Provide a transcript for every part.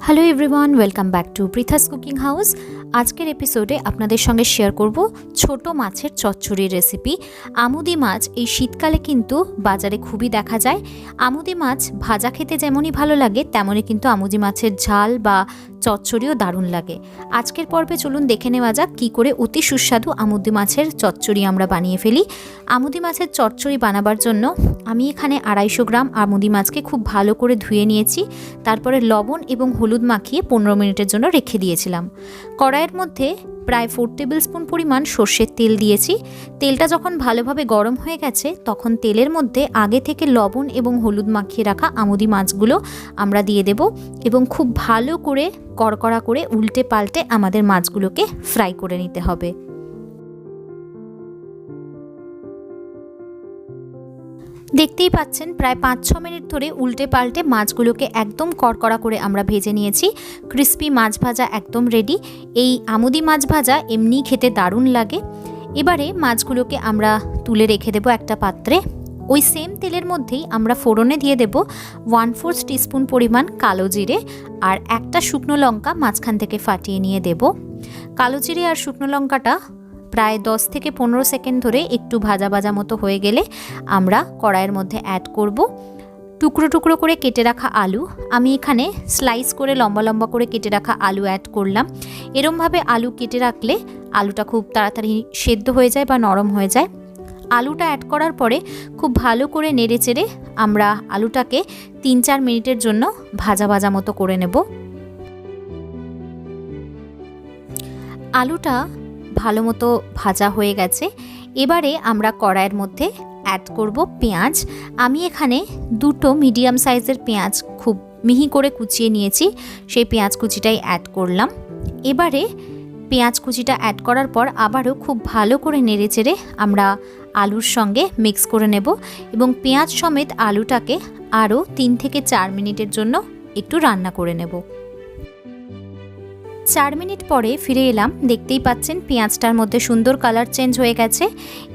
Hello everyone, welcome back to Pritha's cooking house. আজকের এপিসোডে আপনাদের সঙ্গে শেয়ার করব ছোট মাছের চচ্চড়ির রেসিপি। আমুদি মাছ এই শীতকালে কিন্তু বাজারে খুবই দেখা যায়। আমুদি মাছ ভাজা খেতে যেমনই ভালো লাগে, তেমনই কিন্তু আমুদি মাছের ঝাল বা চচ্চড়িও দারুণ লাগে। আজকের পর্বে চলুন দেখে নেওয়া যাক কী করে অতি সুস্বাদু আমুদি মাছের চচ্চড়ি আমরা বানিয়ে ফেলি। আমুদি মাছের চচ্চড়ি বানাবার জন্য আমি এখানে 250 গ্রাম আমুদি মাছকে খুব ভালো করে ধুয়ে নিয়েছি। তারপরে লবণ এবং হলুদ মাখিয়ে 15 মিনিটের জন্য রেখে দিয়েছিলাম। কড়াইয়ের মধ্যে প্রায় 4 টেবিল স্পুন পরিমাণ সর্ষের তেল দিয়েছি। তেলটা যখন ভালোভাবে গরম হয়ে গেছে, তখন তেলের মধ্যে আগে থেকে লবণ এবং হলুদ মাখিয়ে রাখা আমুদি মাছগুলো আমরা দিয়ে দেব এবং খুব ভালো করে কড়কড়া করে উল্টে পাল্টে আমাদের মাছগুলোকে ফ্রাই করে নিতে হবে। দেখতেই পাচ্ছেন প্রায় 5-6 মিনিট ধরে উল্টে পাল্টে মাছগুলোকে একদম কড়কড়া করে আমরা ভেজে নিয়েছি। ক্রিস্পি মাছ ভাজা একদম রেডি। এই আমুদি মাছ ভাজা এমনি খেতে দারুণ লাগে। এবারে মাছগুলোকে আমরা তুলে রেখে দেব একটা পাত্রে। ওই সেম তেলের মধ্যেই আমরা ফোড়নে দিয়ে দেব 1/4 টিস্পুন পরিমাণ কালো জিরে আর একটা শুকনো লঙ্কা মাঝখান থেকে ফাটিয়ে নিয়ে দেব। কালো জিরে আর শুকনো লঙ্কাটা প্রায় 10 থেকে 15 সেকেন্ড ধরে একটু ভাজা ভাজা মতো হয়ে গেলে আমরা কড়াইয়ের মধ্যে অ্যাড করব টুকরো টুকরো করে কেটে রাখা আলু। আমি এখানে স্লাইস করে লম্বা লম্বা করে কেটে রাখা আলু অ্যাড করলাম। এরমভাবে আলু কেটে রাখলে আলুটা খুব তাড়াতাড়ি সেদ্ধ হয়ে যায় বা নরম হয়ে যায়। আলুটা অ্যাড করার পরে খুব ভালো করে নেড়ে চেড়ে আমরা আলুটাকে 3-4 মিনিটের জন্য ভাজা ভাজা মতো করে নেব। আলুটা ভালো মতো ভাজা হয়ে গেছে। এবারে আমরা কড়াইয়ের মধ্যে অ্যাড করব পেঁয়াজ। আমি এখানে 2টো মিডিয়াম সাইজের পেঁয়াজ খুব মিহি করে কুচিয়ে নিয়েছি, সেই পেঁয়াজ কুচিটাই অ্যাড করলাম। এবারে পেঁয়াজ কুচিটা অ্যাড করার পর আবারও খুব ভালো করে নেড়ে চেড়ে আমরা আলুর সঙ্গে মিক্স করে নেব এবং পেঁয়াজ সমেত আলুটাকে আরও 3 থেকে 4 মিনিটের জন্য একটু রান্না করে নেব। 4 মিনিট পরে ফিরে এলাম। দেখতেই পাচ্ছেন পেঁয়াজটার মধ্যে সুন্দর কালার চেঞ্জ হয়ে গেছে।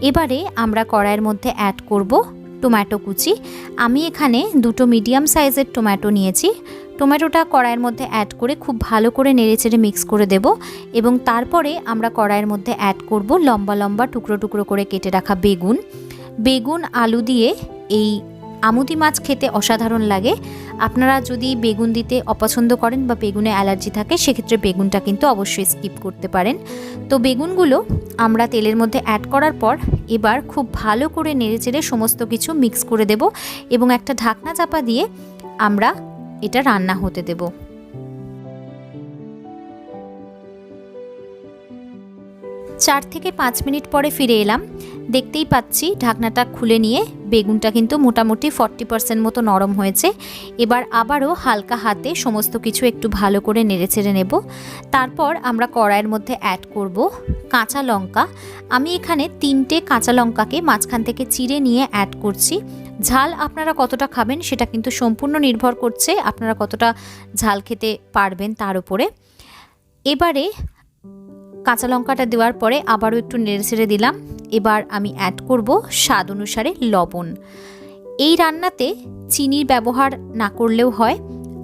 এবারে আমরা কড়াইয়ের মধ্যে অ্যাড করব টমেটো কুচি। আমি এখানে 2টো মিডিয়াম সাইজের টমেটো নিয়েছি। টমেটোটা কড়াইয়ের মধ্যে অ্যাড করে খুব ভালো করে নেড়েচেড়ে মিক্স করে দেব এবং তারপরে আমরা কড়াইয়ের মধ্যে অ্যাড করব লম্বা লম্বা টুকরো টুকরো করে কেটে রাখা বেগুন আলু দিয়ে এই আমুদি মাছ খেতে অসাধারণ লাগে। আপনারা যদি বেগুন দিতে অপছন্দ করেন বা বেগুনে অ্যালার্জি থাকে, সেক্ষেত্রে বেগুনটা কিন্তু অবশ্যই স্কিপ করতে পারেন। তো বেগুনগুলো আমরা তেলের মধ্যে অ্যাড করার পর এবার খুব ভালো করে নেড়েচেড়ে সমস্ত কিছু মিক্স করে দেব এবং একটা ঢাকনা চাপা দিয়ে আমরা এটা রান্না হতে দেব। 4 থেকে 5 মিনিট পরে ফিরে এলাম। দেখতেই পাচ্ছি ঢাকনাটা খুলে নিয়ে বেগুনটা কিন্তু মোটামুটি 40% মতো নরম হয়েছে। এবার আবারও হালকা হাতে সমস্ত কিছু একটু ভালো করে নেড়েচেড়ে নেব। তারপর আমরা কড়াইয়ের মধ্যে অ্যাড করব কাঁচা লঙ্কা। আমি এখানে 3টে কাঁচা লঙ্কাকে মাঝখান থেকে চিড়ে নিয়ে অ্যাড করছি। ঝাল আপনারা কতটা খাবেন সেটা কিন্তু সম্পূর্ণ নির্ভর করছে আপনারা কতটা ঝাল খেতে পারবেন তার উপরে। এবারে কাঁচা লঙ্কাটা দেওয়ার পরে আবারও একটু নেড়েচেড়ে দিলাম। এবার আমি অ্যাড করব স্বাদ অনুসারে লবণ। এই রান্নাতে চিনির ব্যবহার না করলেও হয়,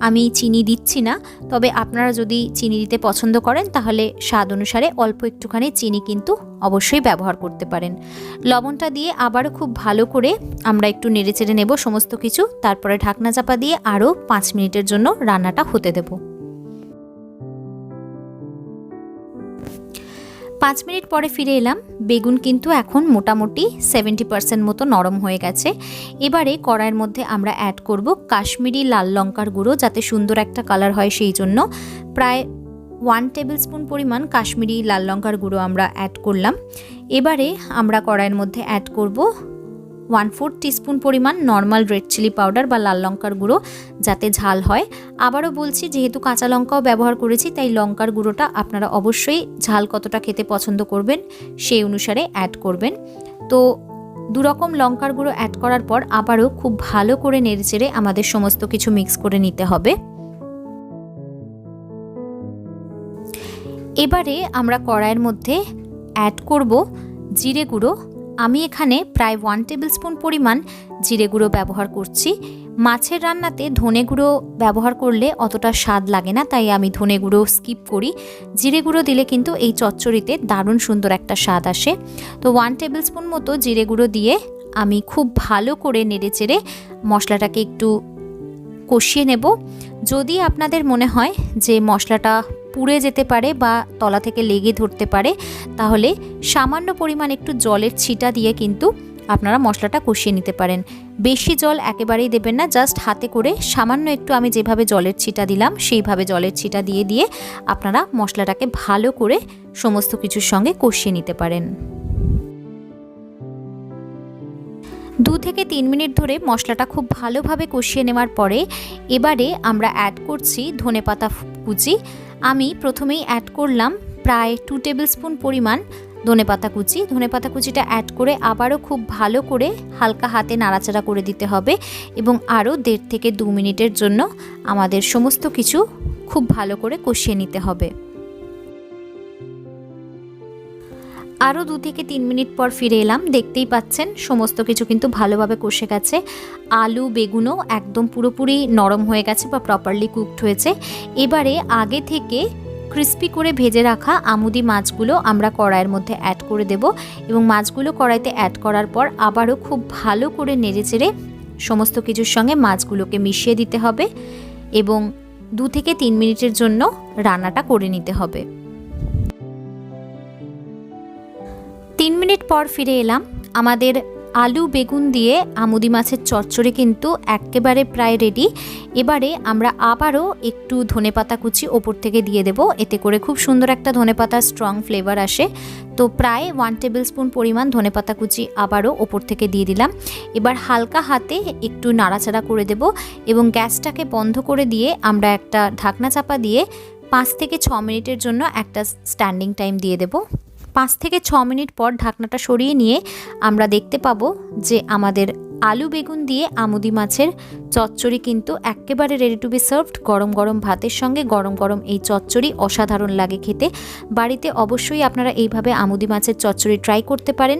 আমি চিনি দিচ্ছি না। তবে আপনারা যদি চিনি দিতে পছন্দ করেন তাহলে স্বাদ অনুসারে অল্প একটুখানি চিনি কিন্তু অবশ্যই ব্যবহার করতে পারেন। লবণটা দিয়ে আবারও খুব ভালো করে আমরা একটু নেড়েচেড়ে নেব সমস্ত কিছু। তারপরে ঢাকনা চাপা দিয়ে আরও 5 মিনিটের জন্য রান্নাটা হতে দেব। 5 মিনিট পরে ফিরে এলাম। বেগুন কিন্তু এখন মোটামুটি 70% মতো নরম হয়ে গেছে। এবারে কড়াইয়ের মধ্যে আমরা অ্যাড করব কাশ্মীরি লাল লঙ্কার গুঁড়ো, যাতে সুন্দর একটা কালার হয় সেই জন্য প্রায় 1 টেবিল স্পুন পরিমাণ কাশ্মীরি লাল লঙ্কার গুঁড়ো আমরা অ্যাড করলাম। এবারে আমরা কড়াইয়ের মধ্যে অ্যাড করব 1/4 টিস্পুন পরিমাণ নর্মাল রেড চিলি পাউডার বা লাল লঙ্কার গুঁড়ো, যাতে ঝাল হয়। আবারও বলছি, যেহেতু কাঁচা লঙ্কাও ব্যবহার করেছি তাই লঙ্কার গুঁড়োটা আপনারা অবশ্যই ঝাল কতটা খেতে পছন্দ করবেন সেই অনুসারে অ্যাড করবেন। তো 2 রকম লঙ্কার গুঁড়ো অ্যাড করার পর আবারও খুব ভালো করে নেড়েচেড়ে আমাদের সমস্ত কিছু মিক্স করে নিতে হবে। এবারে আমরা কড়াইয়ের মধ্যে অ্যাড করব জিরে গুঁড়ো আমি এখানে প্রায় 1 টেবিল স্পুন পরিমাণ জিরে গুঁড়ো ব্যবহার করছি। মাছের রান্নাতে ধনে গুঁড়ো ব্যবহার করলে অতটা স্বাদ লাগে না, তাই আমি ধনে গুঁড়ো স্কিপ করি। জিরে গুঁড়ো দিলে কিন্তু এই চচ্চড়িতে দারুণ সুন্দর একটা স্বাদ আসে। তো 1 টেবিল স্পুন মতো জিরে গুঁড়ো দিয়ে আমি খুব ভালো করে নেড়েচেড়ে মশলাটাকে একটু কষিয়ে নেব। যদি আপনাদের মনে হয় যে মশলাটা পুড়ে যেতে পারে বা তলা থেকে লেগে ধরতে পারে, তাহলে সামান্য পরিমাণ একটু জলের ছিটা দিয়ে কিন্তু আপনারা মশলাটা কষিয়ে নিতে পারেন। বেশি জল একেবারেই দেবেন না, জাস্ট হাতে করে সামান্য একটু আমি যেভাবে জলের ছিটা দিলাম সেইভাবে জলের ছিটা দিয়ে দিয়ে আপনারা মশলাটাকে ভালো করে সমস্ত কিছুর সঙ্গে কষিয়ে নিতে পারেন। 2 থেকে 3 মিনিট ধরে মশলাটা খুব ভালোভাবে কষিয়ে নেওয়ার পরে এবারে আমরা অ্যাড করছি ধনেপাতা কুচি। আমি প্রথমেই অ্যাড করলাম প্রায় 2 টেবিল স্পুন পরিমাণ ধনেপাতা কুচি। ধনেপাতা কুচিটা অ্যাড করে আবারও খুব ভালো করে হালকা হাতে নাড়াচাড়া করে দিতে হবে এবং আরও 1.5 থেকে 2 মিনিটের জন্য আমাদের সমস্ত কিছু খুব ভালো করে কষিয়ে নিতে হবে। আরও 2 থেকে 3 মিনিট পর ফিরে এলাম। দেখতেই পাচ্ছেন সমস্ত কিছু কিন্তু ভালোভাবে কষে গেছে। আলু বেগুনও একদম পুরোপুরি নরম হয়ে গেছে বা প্রপারলি কুকড হয়েছে। এবারে আগে থেকে ক্রিস্পি করে ভেজে রাখা আমুদি মাছগুলো আমরা কড়াইয়ের মধ্যে অ্যাড করে দেব এবং মাছগুলো কড়াইতে অ্যাড করার পর আবারও খুব ভালো করে নেড়েচেড়ে সমস্ত কিছুর সঙ্গে মাছগুলোকে মিশিয়ে দিতে হবে এবং 2 থেকে 3 মিনিটের জন্য রান্নাটা করে নিতে হবে। 3 মিনিট পর ফিরে এলাম। আমাদের আলু বেগুন দিয়ে আমুদি মাছের চচ্চড়ি কিন্তু একেবারে প্রায় রেডি। এবারে আমরা আবারও একটু ধনেপাতা কুচি ওপর থেকে দিয়ে দেব, এতে করে খুব সুন্দর একটা ধনেপাতার স্ট্রং ফ্লেভার আসে। তো প্রায় 1 টেবিল স্পুন পরিমাণ ধনেপাতা কুচি আবারও ওপর থেকে দিয়ে দিলাম। এবার হালকা হাতে একটু নাড়াচাড়া করে দেব এবং গ্যাসটাকে বন্ধ করে দিয়ে আমরা একটা ঢাকনা চাপা দিয়ে 5 থেকে 6 মিনিটের জন্য একটা স্ট্যান্ডিং টাইম দিয়ে দেব। 5 থেকে 6 মিনিট পর ঢাকনাটা সরিয়ে নিয়ে আমরা দেখতে পাবো যে আমাদের আলু বেগুন দিয়ে আমুদি মাছের চচ্চড়ি কিন্তু একেবারে রেডি টু বি সার্ভড। গরম গরম ভাতের সঙ্গে গরম গরম এই চচ্চড়ি অসাধারণ লাগে খেতে। বাড়িতে অবশ্যই আপনারা এইভাবে আমুদি মাছের চচ্চড়ি ট্রাই করতে পারেন।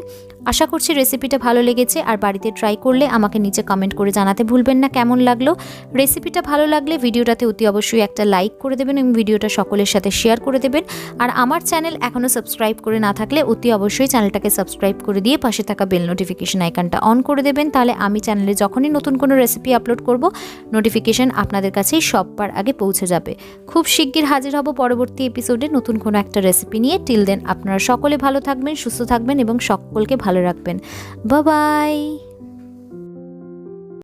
আশা করছি রেসিপিটা ভালো লেগেছে, আর বাড়িতে ট্রাই করলে আমাকে নিচে কমেন্ট করে জানাতে ভুলবেন না কেমন লাগলো। রেসিপিটা ভালো লাগলে ভিডিওটাতে অতি অবশ্যই একটা লাইক করে দেবেন এবং ভিডিওটা সকলের সাথে শেয়ার করে দেবেন। আর আমার চ্যানেল এখনও সাবস্ক্রাইব করে না থাকলে অতি অবশ্যই চ্যানেলটাকে সাবস্ক্রাইব করে দিয়ে পাশে থাকা বেল নোটিফিকেশন আইকনটা অন করে দেবেন, তাহলে আমি চ্যানেলে যখনই নতুন কোনো রেসিপি আপলোড করব নোটিফিকেশন আপনাদের কাছেই সববার আগে পৌঁছে যাবে। খুব শিগগির হাজির হব পরবর্তী এপিসোডে নতুন কোনো একটা রেসিপি নিয়ে। টিল দেন আপনারা সকলে ভালো থাকবেন, সুস্থ থাকবেন এবং সকলকে ভালো রাখবেন। Bye bye.